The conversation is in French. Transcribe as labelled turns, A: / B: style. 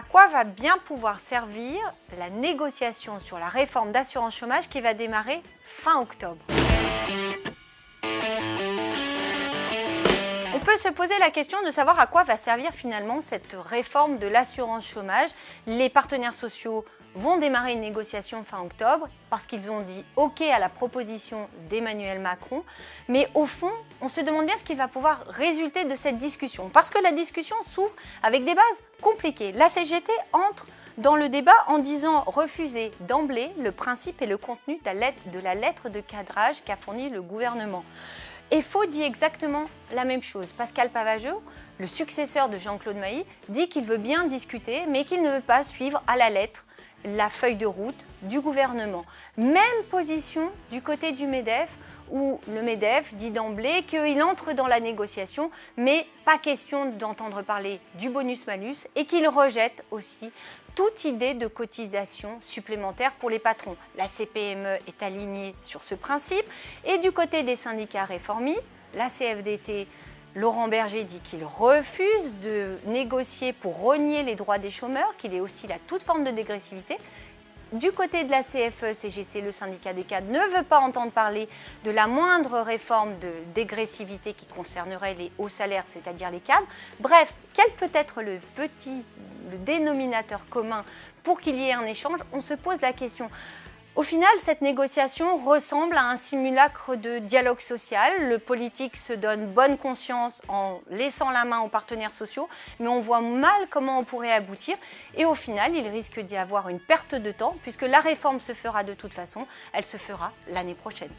A: À quoi va bien pouvoir servir la négociation sur la réforme d'assurance chômage qui va démarrer fin octobre? On peut se poser la question de savoir à quoi va servir finalement cette réforme de l'assurance chômage. Les partenaires sociaux vont démarrer une négociation fin octobre parce qu'ils ont dit OK à la proposition d'Emmanuel Macron. Mais au fond, on se demande bien ce qui va pouvoir résulter de cette discussion. Parce que la discussion s'ouvre avec des bases compliquées. La CGT entre dans le débat en disant refuser d'emblée le principe et le contenu de la lettre de cadrage qu'a fourni le gouvernement. Et Fau dit exactement la même chose. Pascal Pavageau, le successeur de Jean-Claude Mailly, dit qu'il veut bien discuter, mais qu'il ne veut pas suivre à la lettre la feuille de route du gouvernement. Même position du côté du MEDEF, où le MEDEF dit d'emblée qu'il entre dans la négociation, mais pas question d'entendre parler du bonus-malus et qu'il rejette aussi toute idée de cotisation supplémentaire pour les patrons. La CPME est alignée sur ce principe et du côté des syndicats réformistes, la CFDT, Laurent Berger dit qu'il refuse de négocier pour rogner les droits des chômeurs, qu'il est hostile à toute forme de dégressivité. Du côté de la CFE-CGC, le syndicat des cadres ne veut pas entendre parler de la moindre réforme de dégressivité qui concernerait les hauts salaires, c'est-à-dire les cadres. Bref, quel peut être le dénominateur commun pour qu'il y ait un échange? On se pose la question. Au final, cette négociation ressemble à un simulacre de dialogue social. Le politique se donne bonne conscience en laissant la main aux partenaires sociaux, mais on voit mal comment on pourrait aboutir. Et au final, il risque d'y avoir une perte de temps, puisque la réforme se fera de toute façon, elle se fera l'année prochaine.